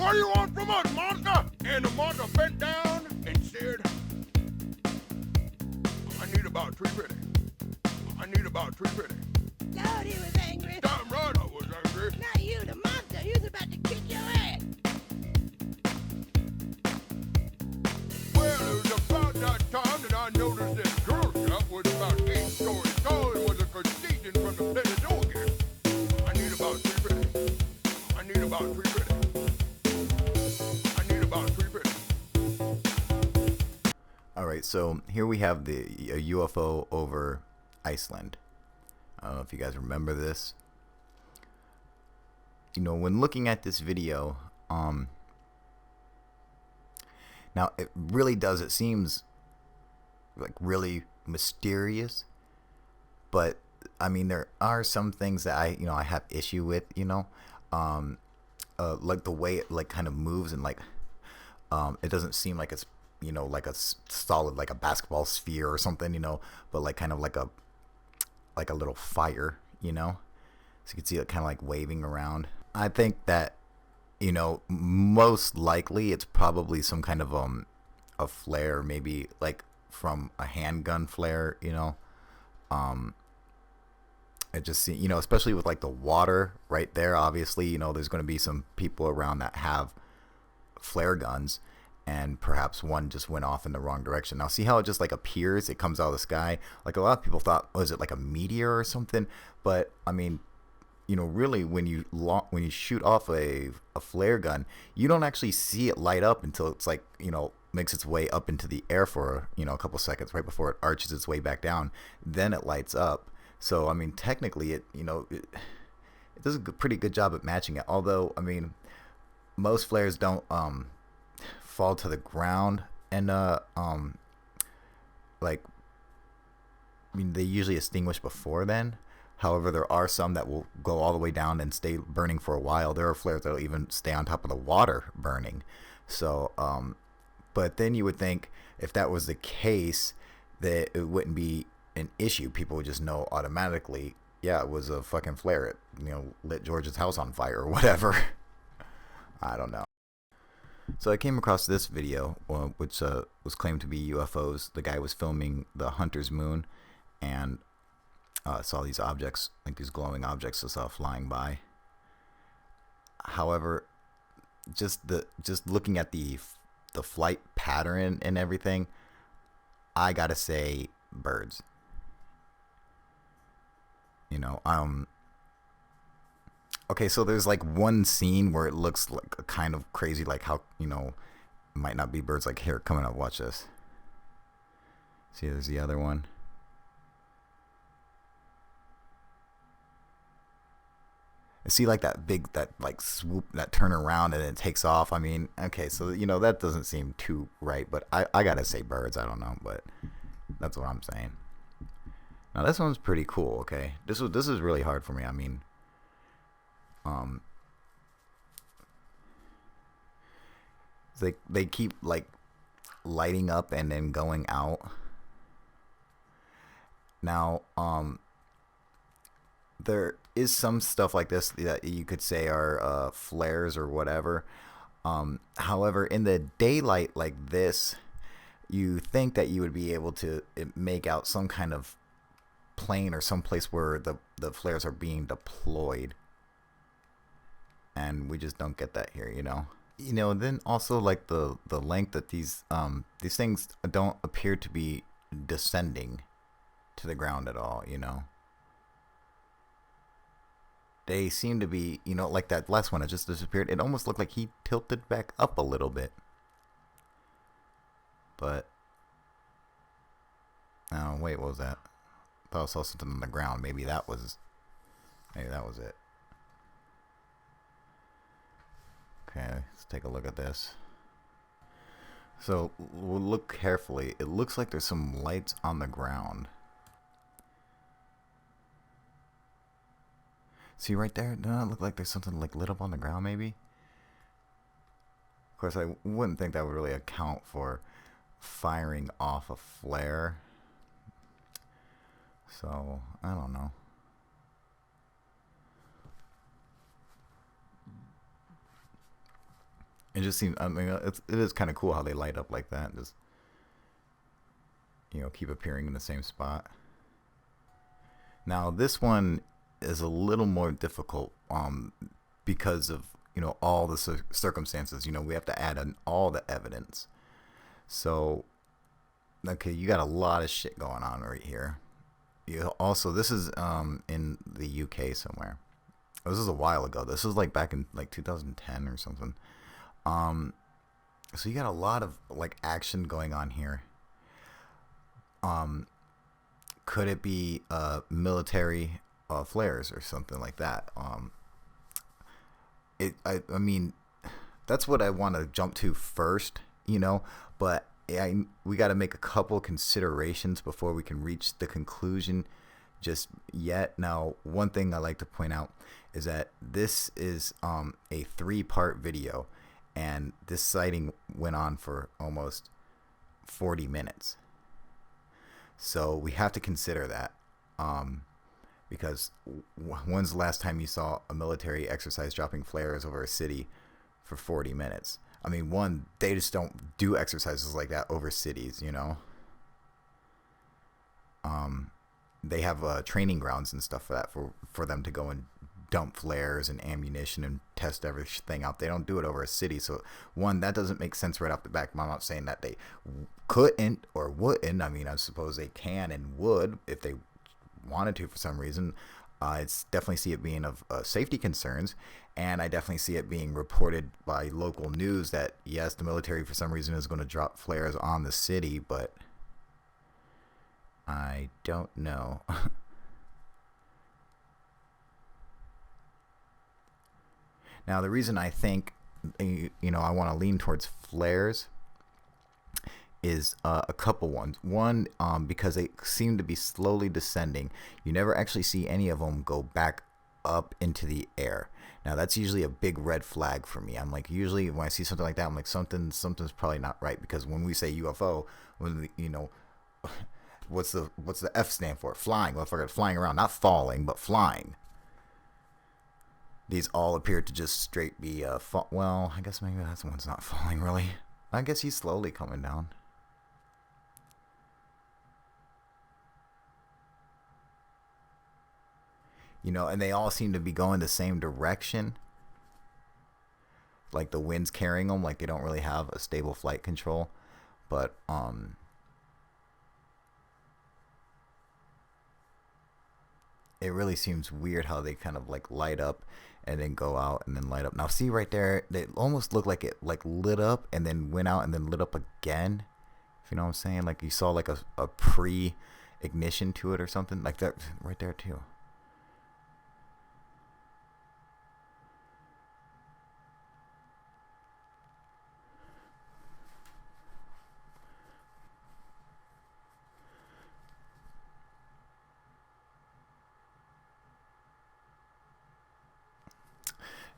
What do you want from us, monster? And the monster bent down and said, I need about 350. I need about 350. Lord, he was angry. Damn right I was angry. Not you, the monster. He was about to kick your ass. Well, it was about that time that I noticed this Girl Scout was about 8 stories tall and was a concession from the Planet Organ. I need about 350. I need about 350. I need about 350. Alright, so here we have a UFO over Iceland. I don't know if you guys remember this. You know, when looking at this video, now it really does, it seems like really mysterious, but I mean there are some things that I have issue with, like the way it like kind of moves, and like it doesn't seem like it's like a solid, like a basketball sphere or something, but like kind of like a little fire, so you can see it kind of like waving around. I think that most likely it's probably some kind of a flare, maybe like from a handgun flare. It just especially with like the water right there, obviously there's going to be some people around that have flare guns, and perhaps one just went off in the wrong direction. Now see how it just like appears, it comes out of the sky. Like a lot of people thought, was it like a meteor or something? But I mean, really when you shoot off a flare gun, you don't actually see it light up until it's like, makes its way up into the air for, a couple seconds right before it arches its way back down. Then it lights up. So, I mean, technically it does a pretty good job at matching it. Although, I mean, most flares don't, fall to the ground, and like, I mean, they usually extinguish before then. However, there are some that will go all the way down and stay burning for a while. There are flares that will even stay on top of the water burning. So but then you would think if that was the case that it wouldn't be an issue. People would just know automatically, yeah, it was a fucking flare. It lit George's house on fire or whatever. I don't know. So I came across this video, which was claimed to be UFOs. The guy was filming the Hunter's Moon, and saw these objects, like these glowing objects, I saw flying by. However, just looking at the flight pattern and everything, I gotta say birds. Okay, so there's like one scene where it looks like kind of crazy, like how, it might not be birds. Like, here, coming up, watch this. See, there's the other one. See, like that like swoop, that turn around and it takes off. I mean, okay, so that doesn't seem too right, but I gotta say birds. I don't know, but that's what I'm saying. Now this one's pretty cool. Okay, this is really hard for me. I mean, they keep like lighting up and then going out. Now, there is some stuff like this that you could say are flares or whatever. However, in the daylight like this, you think that you would be able to make out some kind of plane or some place where the flares are being deployed, and we just don't get that here. Then also like the length that these things don't appear to be descending to the ground at all. They seem to be, like that last one, it just disappeared. It almost looked like he tilted back up a little bit. But, oh, wait, what was that? I thought I saw something on the ground. Maybe that was it. Okay, let's take a look at this. So, we'll look carefully. It looks like there's some lights on the ground. See right there? Doesn't it look like there's something like lit up on the ground maybe? Of course, I wouldn't think that would really account for firing off a flare. So, I don't know. It just seems, I mean, it is kind of cool how they light up like that and just, keep appearing in the same spot. Now, this one is a little more difficult because of, all the circumstances. We have to add in all the evidence. So, okay, you got a lot of shit going on right here. Also, this is in the UK somewhere. This is a while ago. This was like back in like 2010 or something. So you got a lot of like action going on here. Could it be military flares or something like that? I mean, that's what I want to jump to first, but we got to make a couple considerations before we can reach the conclusion just yet. Now, one thing I like to point out is that this is a 3-part video, and this sighting went on for almost 40 minutes. So we have to consider that, because when's the last time you saw a military exercise dropping flares over a city for 40 minutes? I mean, one, they just don't do exercises like that over cities, They have training grounds and stuff for that, for them to go and dump flares and ammunition and test everything out. They don't do it over a city. So, one, that doesn't make sense right off the back. I'm not saying that they couldn't or wouldn't. I mean, I suppose they can and would if they wanted to for some reason. It's definitely see it being of safety concerns, and I definitely see it being reported by local news that yes, the military for some reason is going to drop flares on the city, but I don't know. Now, the reason I think I want to lean towards flares is a couple ones. One, because they seem to be slowly descending. You never actually see any of them go back up into the air. Now, that's usually a big red flag for me. I'm like, usually when I see something like that, I'm like, something's probably not right, because when we say UFO, what's the F stand for? Flying. Well, flying around, not falling, but flying. These all appear to just straight be well, I guess maybe that one's not falling really. I guess he's slowly coming down. And they all seem to be going the same direction. Like the wind's carrying them, like they don't really have a stable flight control. But it really seems weird how they kind of like light up and then go out and then light up. Now see right there, they almost look like it like lit up and then went out and then lit up again. If you know what I'm saying? Like you saw like a pre-ignition to it or something like that right there too.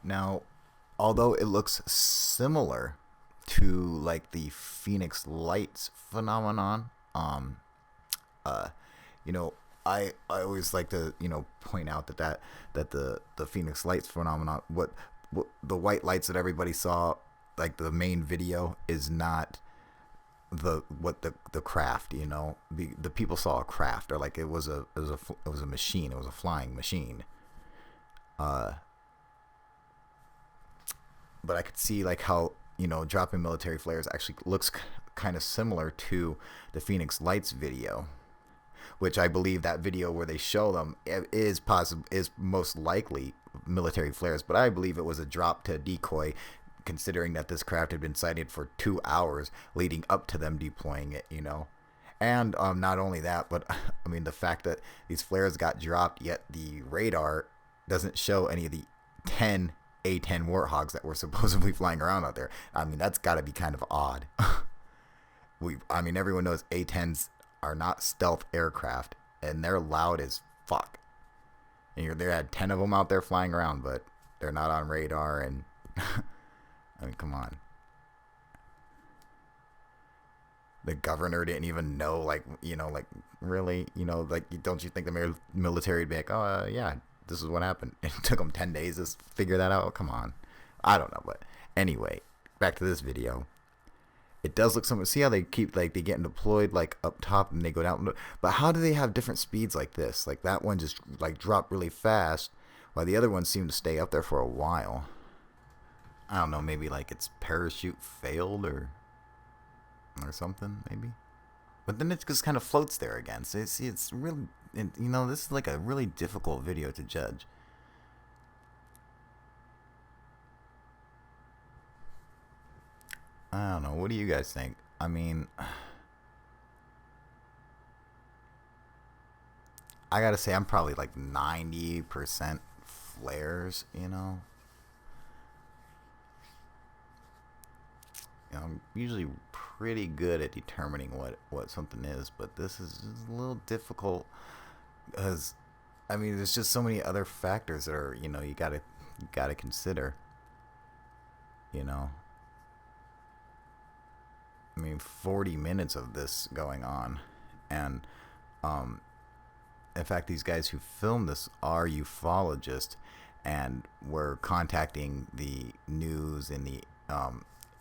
Now, although it looks similar to like the Phoenix Lights phenomenon, I always like to point out that the Phoenix Lights phenomenon, what the white lights that everybody saw, like the main video, is not the craft. The people saw a craft, or like it was a machine. It was a flying machine. But I could see like how dropping military flares actually looks kind of similar to the Phoenix Lights video, which I believe that video where they show them is most likely military flares. But I believe it was a drop to decoy, considering that this craft had been sighted for 2 hours leading up to them deploying it. And not only that, but I mean the fact that these flares got dropped, yet the radar doesn't show any of the 10 A-10 Warthogs that were supposedly flying around out there. I mean, that's got to be kind of odd. Everyone knows A-10s are not stealth aircraft, and they're loud as fuck. And there had 10 of them out there flying around, but they're not on radar. And I mean, come on. The governor didn't even know, really, don't you think the military would be like, oh, yeah, this is what happened. It took them 10 days to figure that out. Come on. I don't know. But anyway, back to this video. It does look something. See how they keep like they get deployed like up top and they go down. But how do they have different speeds like this? Like that one just like dropped really fast, while the other ones seem to stay up there for a while. I don't know. Maybe like its parachute failed or something. Maybe. But then it just kind of floats there again. So see, it's really, you know, this is like a really difficult video to judge. I don't know. What do you guys think? I mean, I gotta say, I'm probably like 90% flares, you know? I'm usually pretty good at determining what something is, but this is just a little difficult because, I mean, there's just so many other factors that are, you know, you gotta consider, you know? I mean, 40 minutes of this going on, and in fact, these guys who filmed this are ufologists, and were contacting the news and the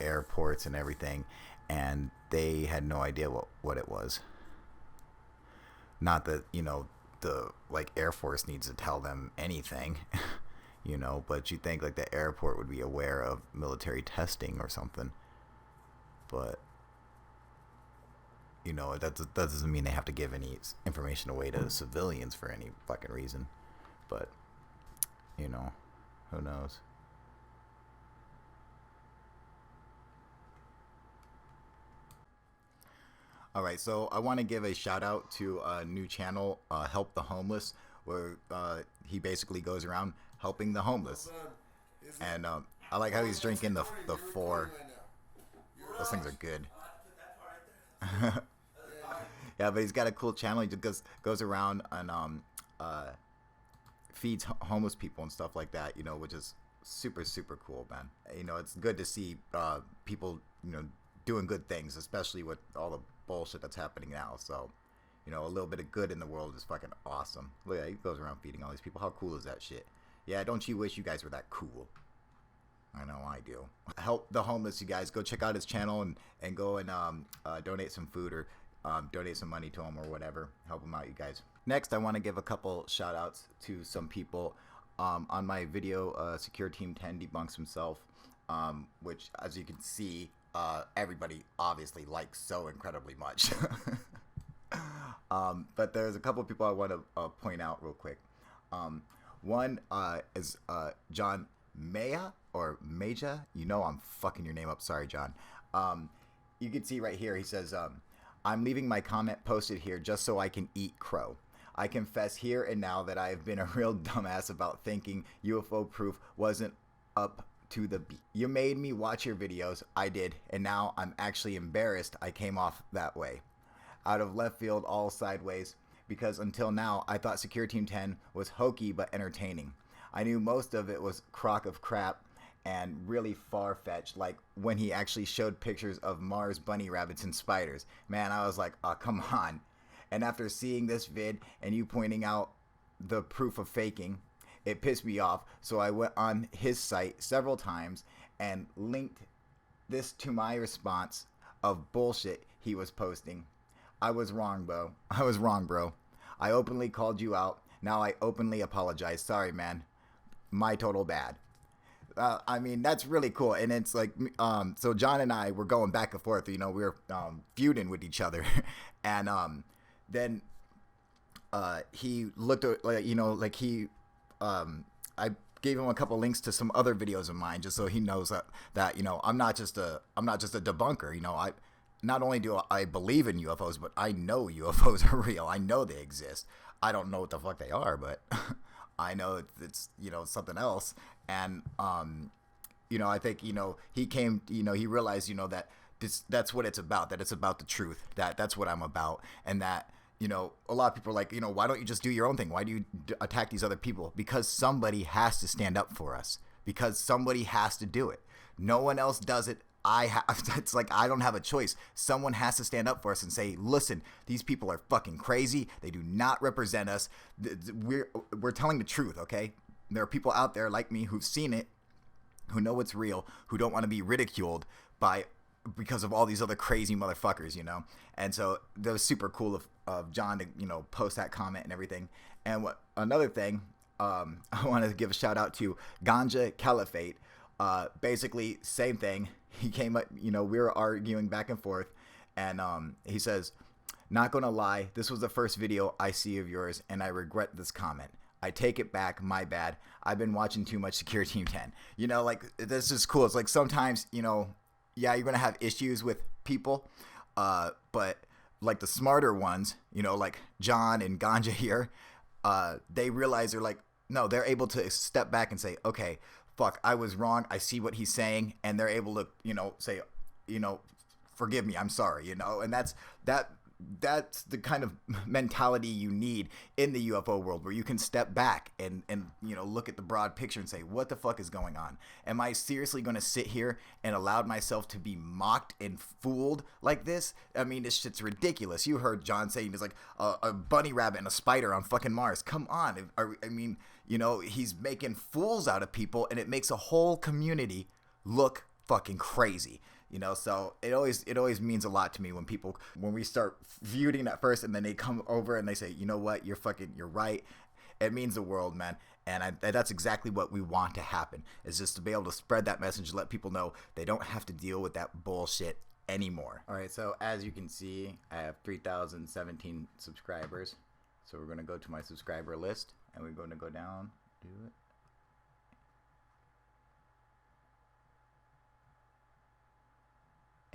airports and everything, and they had no idea what it was. Not that, you know, the like Air Force needs to tell them anything, you know, but you think like the airport would be aware of military testing or something, but. You know, that doesn't mean they have to give any information away to civilians for any fucking reason. But, you know, who knows? All right, so I want to give a shout out to a new channel, Help the Homeless, where he basically goes around helping the homeless. And I like how he's drinking the four. Those things are good. Yeah, but he's got a cool channel. He just goes around and feeds homeless people and stuff like that, you know, which is super, super cool, man. You know, it's good to see people, you know, doing good things, especially with all the bullshit that's happening now. So, you know, a little bit of good in the world is fucking awesome. Look at that, he goes around feeding all these people. How cool is that shit? Yeah, don't you wish you guys were that cool? I know I do. Help the homeless, you guys. Go check out his channel and go and donate some food or donate some money to him or whatever. Help him out, you guys. Next, I want to give a couple shout outs to some people. On my video, Secure Team 10 debunks himself, which, as you can see, everybody obviously likes so incredibly much. But there's a couple people I want to point out real quick. One is John Maya or Maja. You know I'm fucking your name up. Sorry, John. You can see right here, he says, I'm leaving my comment posted here just so I can eat crow. I confess here and now that I have been a real dumbass about thinking UFO proof wasn't up to the beat. You made me watch your videos, I did, and now I'm actually embarrassed I came off that way. Out of left field, all sideways, because until now I thought Secure Team 10 was hokey but entertaining. I knew most of it was crock of crap and really far-fetched, like when he actually showed pictures of Mars bunny rabbits and spiders. Man, I was like, oh, come on. And after seeing this vid and you pointing out the proof of faking, it pissed me off, so I went on his site several times and linked this to my response of bullshit he was posting. I was wrong, bro. I openly called you out. Now I openly apologize. Sorry, man. My total bad. I mean, that's really cool. And it's like, so John and I were going back and forth, you know, we were feuding with each other. And then he looked at, like, you know, like I gave him a couple links to some other videos of mine just so he knows that you know, I'm not just a debunker. You know, not only do I believe in UFOs, but I know UFOs are real. I know they exist. I don't know what the fuck they are, but I know it's, you know, something else. And, you know, I think, you know, he came, you know, he realized, you know, that that's what it's about, that it's about the truth, that's what I'm about. And that, you know, a lot of people are like, you know, why don't you just do your own thing? Why do you attack these other people? Because somebody has to stand up for us, because somebody has to do it. No one else does it. It's like, I don't have a choice. Someone has to stand up for us and say, listen, these people are fucking crazy. They do not represent us. We're telling the truth. Okay. There are people out there like me who've seen it, who know it's real, who don't want to be ridiculed because of all these other crazy motherfuckers, you know? And so that was super cool of John to, you know, post that comment and everything. And another thing, I want to give a shout out to Ganja Caliphate. Basically, same thing. He came up, you know, we were arguing back and forth, and he says, "Not gonna lie, this was the first video I see of yours, and I regret this comment. I take it back, my bad. I've been watching too much Security Team 10. You know, like, this is cool. It's like sometimes, you know, yeah, you're going to have issues with people, but like the smarter ones, you know, like John and Ganja here, they realize they're like, no, they're able to step back and say, okay, fuck, I was wrong. I see what he's saying. And they're able to, you know, say, you know, forgive me, I'm sorry, you know, and that's the kind of mentality you need in the UFO world, where you can step back and you know, look at the broad picture and say, what the fuck is going on? Am I seriously going to sit here and allow myself to be mocked and fooled like this? I mean, this shit's ridiculous. You heard John saying there's like a bunny rabbit and a spider on fucking Mars. Come on. I mean, you know, he's making fools out of people, and it makes a whole community look fucking crazy. You know, so it always means a lot to me when we start feuding at first, and then they come over and they say, you know what, you're right. It means the world, man. And that's exactly what we want to happen, is just to be able to spread that message, let people know they don't have to deal with that bullshit anymore. All right, so as you can see, I have 3,017 subscribers. So we're going to go to my subscriber list, and we're going to go down, do it.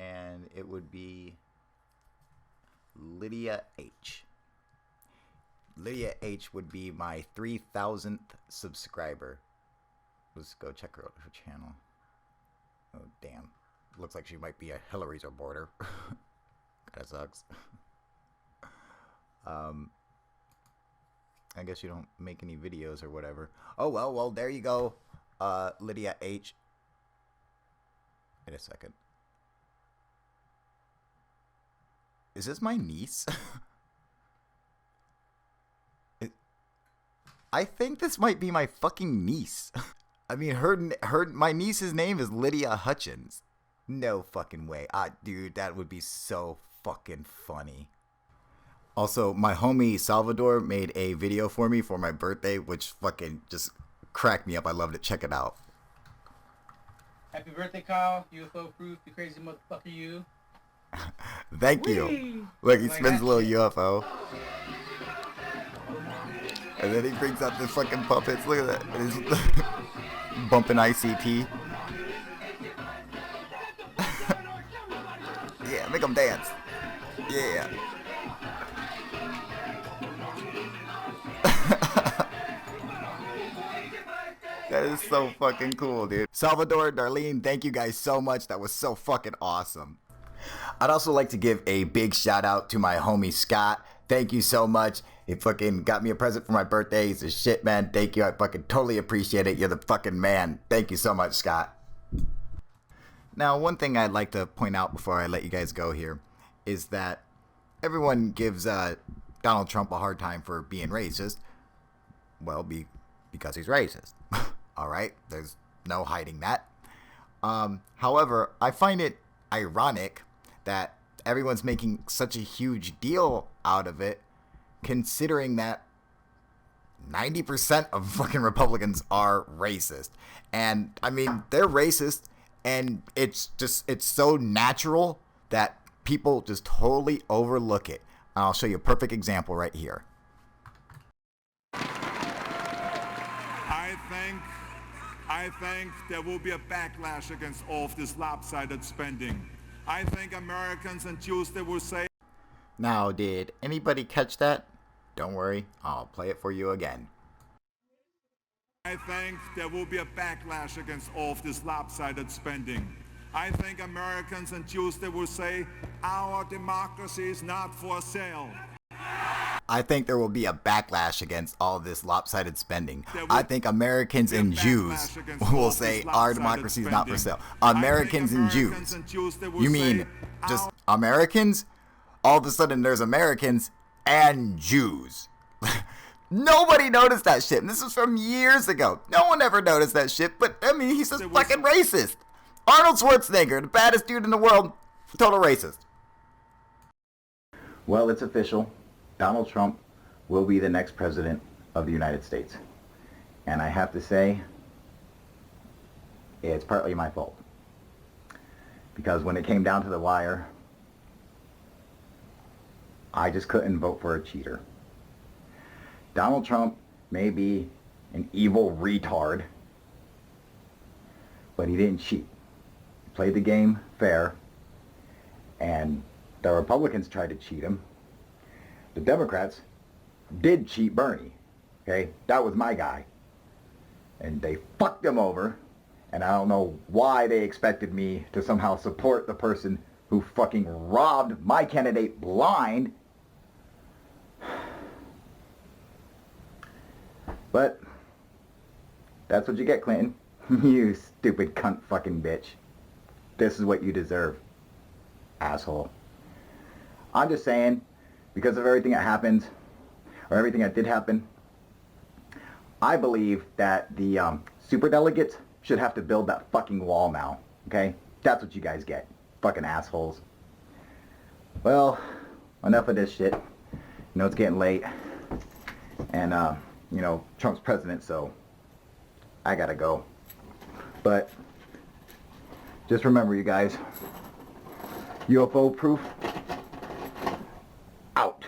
And it would be Lydia H. Lydia H would be my 3,000th subscriber. Let's go check her channel. Oh, damn. Looks like she might be a Hillary supporter. Kinda sucks. I guess you don't make any videos or whatever. Oh, well, there you go. Lydia H. Wait a second. Is this my niece? I think this might be my fucking niece. I mean, my niece's name is Lydia Hutchins. No fucking way. Dude, that would be so fucking funny. Also, my homie Salvador made a video for me for my birthday, which fucking just cracked me up. I loved it. Check it out. Happy birthday, Kyle. UFO proof, you crazy motherfucker, you. Thank you. Look, he spins a little UFO. And then he brings out the fucking puppets. Look at that. He's bumping ICT. Yeah, make them dance. Yeah. That is so fucking cool, dude. Salvador, Darlene, thank you guys so much. That was so fucking awesome. I'd also like to give a big shout out to my homie Scott. Thank you so much. He fucking got me a present for my birthday. He's a shit, man. Thank you. I fucking totally appreciate it. You're the fucking man. Thank you so much, Scott. Now, one thing I'd like to point out before I let you guys go here is that everyone gives Donald Trump a hard time for being racist. Well, because he's racist. All right? There's no hiding that. However, I find it ironic that everyone's making such a huge deal out of it, considering that 90% of fucking Republicans are racist. And I mean, they're racist, and it's so natural that people just totally overlook it. I'll show you a perfect example right here. I think there will be a backlash against all of this lopsided spending. I think Americans and Jews, they will say... Now, did anybody catch that? Don't worry, I'll play it for you again. I think there will be a backlash against all of this lopsided spending. I think Americans and Jews, they will say, our democracy is not for sale. I think there will be a backlash against all this lopsided spending. I think Americans and Jews will say our democracy is not for sale. Americans and Jews. You mean just Americans? All of a sudden there's Americans and Jews. Nobody noticed that shit. And this was from years ago. No one ever noticed that shit. But, I mean, he's just fucking racist. Arnold Schwarzenegger, the baddest dude in the world, total racist. Well, it's official. Donald Trump will be the next president of the United States. And I have to say, it's partly my fault. Because when it came down to the wire, I just couldn't vote for a cheater. Donald Trump may be an evil retard, but he didn't cheat. He played the game fair, and the Republicans tried to cheat him. The Democrats did cheat Bernie, okay? That was my guy. And they fucked him over, and I don't know why they expected me to somehow support the person who fucking robbed my candidate blind. But that's what you get, Clinton. You stupid cunt fucking bitch. This is what you deserve, asshole. I'm just saying, because of everything that happened, or everything that did happen, I believe that the superdelegates should have to build that fucking wall now, okay? That's what you guys get, fucking assholes. Well, enough of this shit. You know, it's getting late, and you know, Trump's president, so I gotta go. But just remember, you guys, UFO proof out.